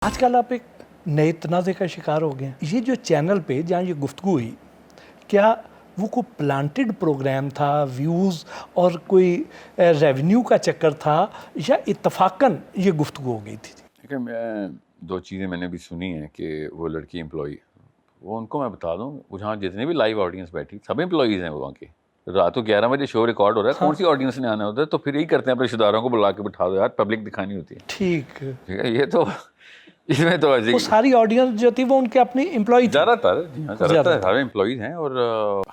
آج کل آپ ایک نئے تنازع کا شکار ہو گئے ہیں. یہ جو چینل پہ جہاں یہ گفتگو ہوئی, کیا وہ کوئی پلانٹڈ پروگرام تھا, ویوز اور کوئی ریونیو کا چکر تھا, یا اتفاقاً یہ گفتگو ہو گئی تھی؟ دیکھیں, میں دو چیزیں میں نے بھی سنی ہیں کہ وہ لڑکی امپلائی, وہ ان کو میں بتا دوں, وہ جہاں جتنے بھی لائیو آڈینس بیٹھی سب امپلائیز ہیں وہاں کے. رات کو 11 بجے شو ریکارڈ ہو رہا ہے, کون سی آڈینس نے آنا ہوتا ہے, تو پھر یہی کرتے ہیں اپنے رشتے داروں کو بلا کے بٹھا دو یار, پبلک دکھانی ہوتی ہے. ٹھیک ہے, یہ تو اس میں تو وہ ساری آڈینس جو تھی وہ ان کے اپنی امپلائی تھی زیادہ تر. جی ہاں, زیادہ تر سارے امپلائیز ہیں, اور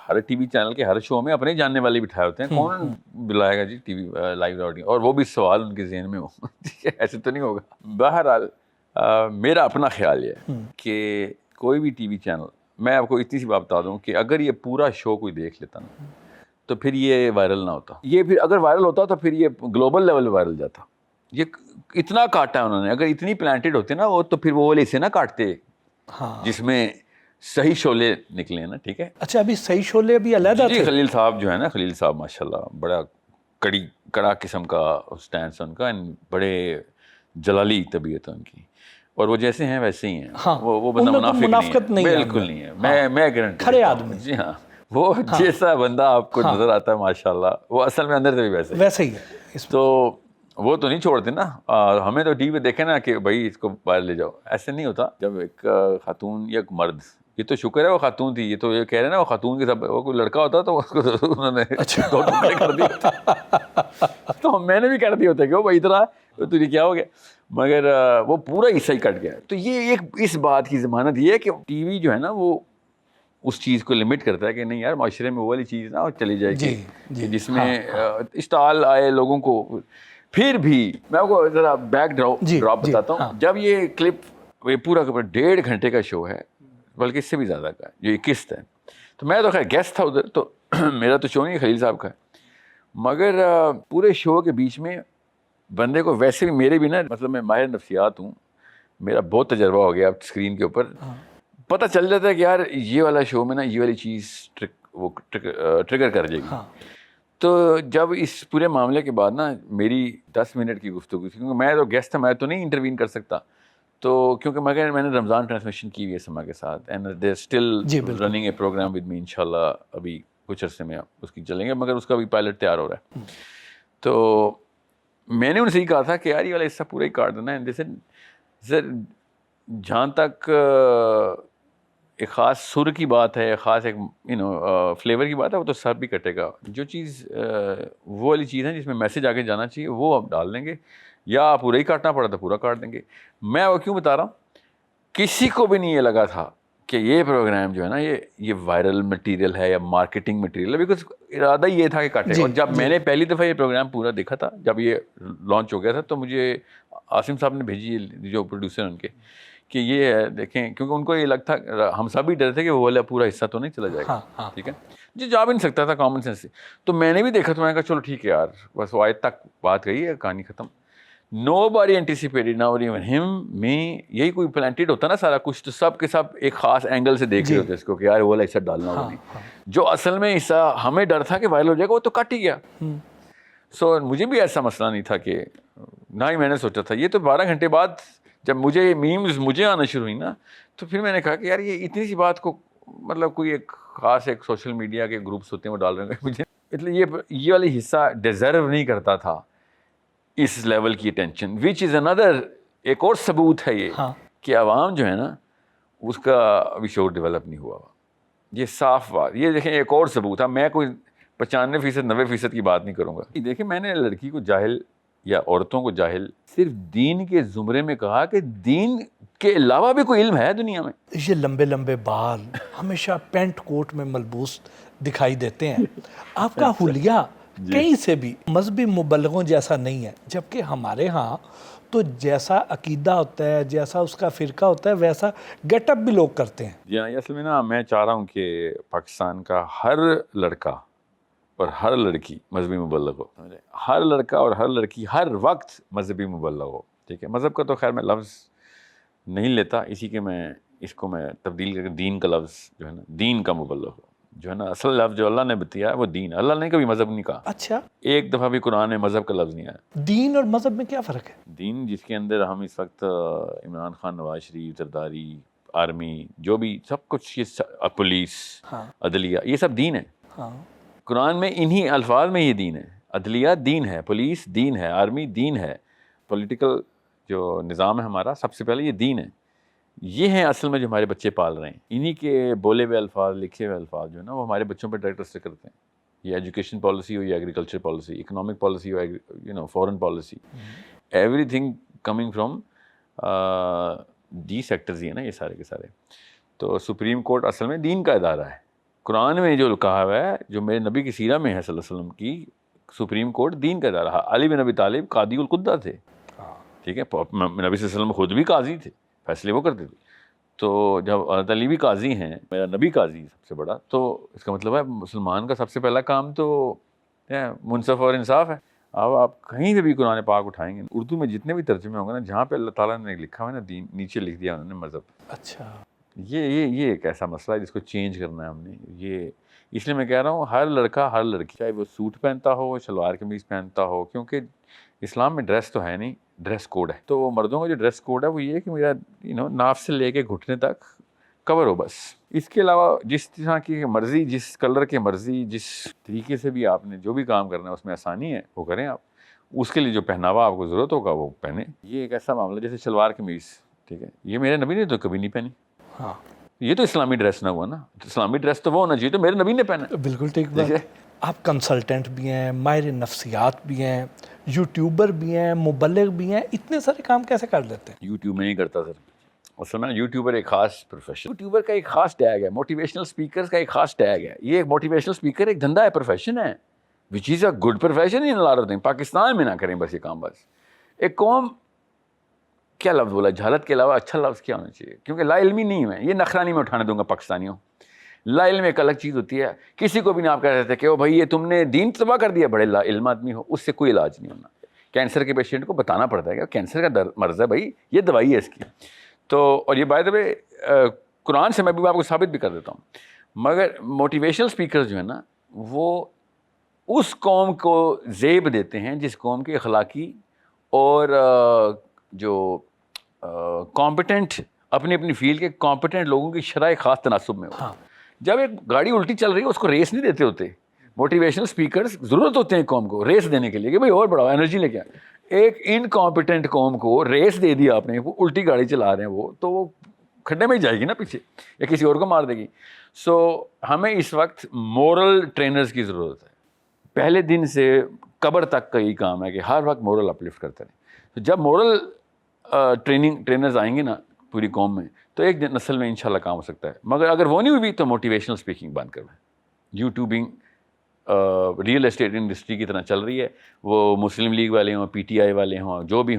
ہر ٹی وی چینل کے ہر شو میں اپنے جاننے والے بٹھائے ہوتے ہیں. کون بلائے گا G T V live audience, اور وہ بھی سوال ان کے ذہن میں ہو. ایسے تو نہیں ہوگا. بہرحال میرا اپنا خیال یہ ہے کہ کوئی بھی ٹی وی چینل, میں آپ کو اتنی سی بات بتا دوں کہ اگر یہ پورا شو کوئی دیکھ لیتا نا, تو پھر یہ وائرل نہ ہوتا. یہ پھر اگر وائرل ہوتا تو پھر یہ گلوبل لیول پہ وائرل جاتا. یہ اتنا کاٹا ہے انہوں نے. اگر اتنی پلانٹڈ ہوتے نا وہ, تو پھر وہ والے سے نہ کاٹتے جس میں صحیح شعلے نکلے ہیں نا. ٹھیک ہے, اچھا ابھی صحیح شعلے ابھی علیحدہ جی تھے. خلیل صاحب جو ہے نا, خلیل صاحب ماشاء اللہ بڑا کڑا قسم کا اسٹینس ان کا, بڑے جلالی طبیعت ہے ان کی, اور وہ جیسے ہیں ویسے ہی ہیں. وہ بندہ منافق نہیں ہے, بالکل نہیں ہے. میں گارنٹی کھرے آدمی. جی ہاں, وہ جیسا بندہ آپ کو نظر آتا ہے ماشاء اللہ, وہ اصل میں اندر سے بھی ویسے ہی ہے. تو وہ تو نہیں چھوڑتے نا. ہمیں تو ٹی وی پہ دیکھے نا کہ بھائی اس کو باہر لے جاؤ, ایسے نہیں ہوتا. جب ایک خاتون یا ایک مرد, یہ تو شکر ہے وہ خاتون تھی, یہ تو یہ کہہ رہے ہیں نا وہ خاتون کے سب, وہ کوئی لڑکا ہوتا تو اس کو انہوں نے دو ٹکڑے کر دیے. تو میں نے بھی کر دیے ہوتے کہ وہ بھائی اتنا تجھے کیا ہو گیا, مگر وہ پورا حصہ ہی کٹ گیا. تو یہ ایک اس بات کی ضمانت یہ ہے کہ ٹی وی جو ہے نا وہ اس چیز کو لمٹ کرتا ہے کہ نہیں یار معاشرے میں وہ والی چیز نہ چلی جائے گی کہ جس میں اسٹال آئے لوگوں کو. پھر بھی میں آپ کو ذرا بیک ڈراپ بتاتا ہوں. جب یہ کلپ, یہ پورا 1.5 گھنٹے کا شو ہے, بلکہ اس سے بھی زیادہ کا ہے, جو 21 ہے, تو میں تو خیر گیسٹ تھا ادھر, تو میرا تو شو نہیں خلیل صاحب کا ہے, مگر پورے شو کے بیچ میں بندے کو ویسے بھی, میرے بھی نا, مطلب میں ماہر نفسیات ہوں, میرا بہت تجربہ ہو گیا اسکرین کے اوپر, پتہ چل جاتا ہے کہ یار یہ والا شو میں نا یہ والی چیز ٹریگر کر جائے گی. تو جب اس پورے معاملے کے بعد نا میری 10 منٹ کی گفتگو تھی, کیونکہ میں تو گیسٹ تھا, میں تو نہیں انٹروین کر سکتا, تو کیونکہ مگر میں نے رمضان ٹرانسمیشن کی ہوئی ہے سما کے ساتھ, and they still running a program with me انشاءاللہ. ابھی کچھ عرصے میں اس کی چلیں گے, مگر اس کا بھی پائلٹ تیار ہو رہا ہے. تو میں نے ان سے ہی کہا تھا کہ یار یہ والا حصہ پورا ہی کاٹ دینا ہے. جیسے سر جہاں تک ایک خاص سر کی بات ہے, خاص ایک فلیور کی بات ہے, وہ تو سر بھی کٹے گا. جو چیز وہ والی چیز ہے جس میں میسج آگے جانا چاہیے وہ آپ ڈال دیں گے, یا پورا ہی کاٹنا پڑا تو پورا کاٹ دیں گے. میں وہ کیوں بتا رہا ہوں, کسی کو بھی نہیں یہ لگا تھا کہ یہ پروگرام جو ہے نا یہ وائرل مٹیریل ہے یا مارکیٹنگ مٹیریل ہے, بیکاز ارادہ یہ تھا کہ کاٹے. اور جب میں نے پہلی دفعہ یہ پروگرام پورا دیکھا تھا, جب یہ لانچ ہو گیا تھا, تو مجھے عاصم صاحب نے بھیجی, جو پروڈیوسر ان کے, کہ یہ ہے دیکھیں, کیونکہ ان کو یہ لگتا, ہم سب بھی ڈر تھے کہ وہ والا پورا حصہ تو نہیں چلا جائے گا. ٹھیک ہے جی, جا بھی نہیں سکتا تھا کامن سینس سے. تو میں نے بھی دیکھا, تو میں نے کہا چلو ٹھیک ہے یار, بس وہ آج تک بات گئی ہے, کہانی ختم. Nobody anticipated, not even him, me. یہی کوئی پلانٹڈ ہوتا نا سارا کچھ, تو سب کے سب ایک خاص اینگل سے دیکھ رہے ہوتے اس کو کہ یار وہ والا حصہ ڈالنا ہوگا نہیں. جو اصل میں حصہ ہمیں ڈر تھا کہ وائرل ہو جائے گا, وہ تو کٹ ہی گیا. سو مجھے بھی ایسا مسئلہ نہیں تھا, کہ نہ ہی میں نے سوچا تھا. یہ تو 12 گھنٹے بعد جب مجھے میمز مجھے آنا شروع ہوئی نا, تو پھر میں نے کہا کہ یار یہ اتنی سی بات کو, مطلب کوئی ایک خاص ایک سوشل میڈیا کے گروپس ہوتے ہیں وہ ڈال رہے ہیں مجھے, اس لیے یہ والی حصہ ڈیزرو نہیں کرتا تھا اس لیول کی اٹینشن. وچ از اندر, ایک اور ثبوت ہے یہ کہ عوام جو ہے نا اس کا ابھی شعور ڈیولپ نہیں ہوا. یہ صاف بات. یہ دیکھیں ایک اور ثبوت ہے. میں کوئی 95% 90% کی بات نہیں کروں گا. دیکھیں میں نے لڑکی کو جاہل یا عورتوں کو جاہل صرف دین کے زمرے میں کہا کہ دین کے علاوہ بھی کوئی علم ہے دنیا میں. یہ لمبے لمبے بال ہمیشہ پینٹ کوٹ میں ملبوس دکھائی دیتے ہیں. آپ کا حلیہ کہیں سے بھی مذہبی مبلغوں جیسا نہیں ہے, جبکہ ہمارے ہاں تو جیسا عقیدہ ہوتا ہے, جیسا اس کا فرقہ ہوتا ہے, ویسا گیٹ اپ بھی لوگ کرتے ہیں. جی ہاں, اصل میں نا میں چاہ رہا ہوں کہ پاکستان کا ہر لڑکا اور ہر لڑکی مذہبی مبلغ ہو. ہر لڑکا اور ہر لڑکی ہر وقت مذہبی مبلغ ہو. ٹھیک ہے, مذہب کا تو خیر میں لفظ نہیں لیتا, اسی کے میں اس کو میں تبدیل کر کے دین کا لفظ جو ہے نا, دین کا مبلغ ہو. جو ہے نا اصل لفظ جو اللہ نے بتایا وہ دین. اللہ نے کبھی مذہب نہیں کہا. اچھا, ایک دفعہ بھی قرآن میں مذہب کا لفظ نہیں آیا. دین اور مذہب میں کیا فرق ہے؟ دین جس کے اندر ہم اس وقت عمران خان, نواز شریف, زرداری, آرمی, جو بھی سب کچھ, یہ پولیس, عدلیہ, یہ سب دین ہے. قرآن میں انہی الفاظ میں یہ دین ہے. عدلیہ دین ہے, پولیس دین ہے, آرمی دین ہے, پولیٹیکل جو نظام ہے ہمارا سب سے پہلے یہ دین ہے. یہ ہیں اصل میں جو ہمارے بچے پال رہے ہیں. انہی کے بولے ہوئے الفاظ, لکھے ہوئے الفاظ جو ہے نا وہ ہمارے بچوں پہ ڈائریکٹ اثر کرتے ہیں. یہ ایجوکیشن پالیسی ہو یا ایگریکلچر پالیسی, اکنامک پالیسی ہو, foreign policy, everything coming from the sectors ہی ہے نا یہ سارے کے سارے. تو سپریم کورٹ اصل میں دین کا ادارہ ہے. قرآن میں جو کہا ہوا ہے, جو میرے نبی کی سیرہ میں ہے صلی اللہ علیہ وسلم کی, سپریم کورٹ دین کا ادارہ. علی بن ابی طالب قاضی القدہ تھے, ٹھیک ہے, نبی صلی اللہ علیہ وسلم خود بھی قاضی تھے, فیصلے وہ کرتے تھے. تو جب اللہ تعالی بھی قاضی ہیں, میرا نبی قاضی سب سے بڑا, تو اس کا مطلب ہے مسلمان کا سب سے پہلا کام تو منصف اور انصاف ہے. اب آپ کہیں سے بھی قرآن پاک اٹھائیں گے, اردو میں جتنے بھی ترجمے ہوں گے نا, جہاں پہ اللہ تعالیٰ نے لکھا ہوا ہے نا دین, نیچے لکھ دیا انہوں نے مذہب. اچھا, یہ ایک ایسا مسئلہ ہے جس کو چینج کرنا ہے ہم نے. یہ اس لیے میں کہہ رہا ہوں, ہر لڑکا ہر لڑکی, چاہے وہ سوٹ پہنتا ہو, شلوار قمیض پہنتا ہو, کیونکہ اسلام میں ڈریس تو ہے نہیں, ڈریس کوڈ ہے. تو وہ مردوں کا جو ڈریس کوڈ ہے وہ یہ ہے کہ میرا ناف سے لے کے گھٹنے تک کور ہو بس. اس کے علاوہ جس طرح کی مرضی, جس کلر کی مرضی, جس طریقے سے بھی آپ نے جو بھی کام کرنا ہے اس میں آسانی ہے وہ کریں آپ. اس کے لیے جو پہناوا آپ کو ضرورت ہوگا وہ پہنیں. یہ ایک ایسا معاملہ جیسے شلوار قمیض, ٹھیک ہے, یہ میرے نبی نے تو کبھی نہیں پہنی. ہاں, یہ تو اسلامی ڈریس نہ ہوا نا. اسلامی ڈریس تو وہ ہونا چاہیے تو میرے نبی نے پہنا. بالکل ٹھیک بات ہے. آپ کنسلٹنٹ بھی ہیں, ماہر نفسیات بھی ہیں, یوٹیوبر بھی ہیں, مبلغ بھی ہیں, اتنے سارے کام کیسے کر لیتے ہیں؟ یوٹیوب میں نہیں کرتا سر. اصل میں یوٹیوبر ایک خاص پروفیشن, یوٹیوبر کا ایک خاص ٹیگ ہے, موٹیویشنل اسپیکرز کا ایک خاص ٹیگ ہے. یہ ایک موٹیویشنل اسپیکر ایک دھندا ہے, پروفیشن ہے, which is a good profession in lot of thing. Pakistan میں نہ کریں بس یہ کام. بس ایک قوم, کیا لفظ بولا, جہالت کے علاوہ اچھا لفظ کیا ہونا چاہیے, کیونکہ لا علمی نہیں میں یہ نخرہ نہیں میں اٹھانے دوں گا پاکستانیوں. لا علم ایک الگ چیز ہوتی ہے. کسی کو بھی نہیں آپ کہہ رہے تھے کہ او بھائی یہ تم نے دین تباہ کر دیا, بڑے لا علم آدمی ہو, اس سے کوئی علاج نہیں ہونا. کینسر کے پیشنٹ کو بتانا پڑتا ہے کہ کینسر کا مرض ہے بھائی, یہ دوائی ہے اس کی. تو اور یہ بائی دا وے قرآن سے میں بھی آپ کو ثابت بھی کر دیتا ہوں. مگر موٹیویشنل اسپیکر جو ہے نا وہ اس قوم کو زیب دیتے ہیں جس قوم کے اخلاقی اور جو کمپٹنٹ, اپنی اپنی فیلڈ کے کمپٹنٹ لوگوں کی شرح خاص تناسب میں ہو. جب ایک گاڑی الٹی چل رہی ہے اس کو ریس نہیں دیتے ہوتے. موٹیویشنل اسپیکرز ضرورت ہوتے ہیں قوم کو ریس دینے کے لیے کہ بھائی اور بڑھاؤ, انرجی لے کے آئے. ایک انکمپیٹنٹ قوم کو ریس دے دیا آپ نے, وہ الٹی گاڑی چلا رہے ہیں, وہ تو وہ کھڈے میں ہی جائے گی نا پیچھے, یا کسی اور کو مار دے گی. سو ہمیں اس وقت مورل ٹرینرز کی ضرورت ہے. پہلے دن سے قبر تک کا یہ کام ہے کہ ہر وقت مورل اپلفٹ کرتے رہیں. تو جب مورل ٹرینرز آئیں گے نا پوری قوم میں تو ایک نسل میں انشاءاللہ کام ہو سکتا ہے. مگر اگر وہ نہیں ہوئی تو موٹیویشنل اسپیکنگ بند کروائیں. یوٹیوبنگ ریئل اسٹیٹ انڈسٹری کی طرح چل رہی ہے, وہ مسلم لیگ والے ہوں, پی ٹی آئی والے ہوں, جو بھی ہوں,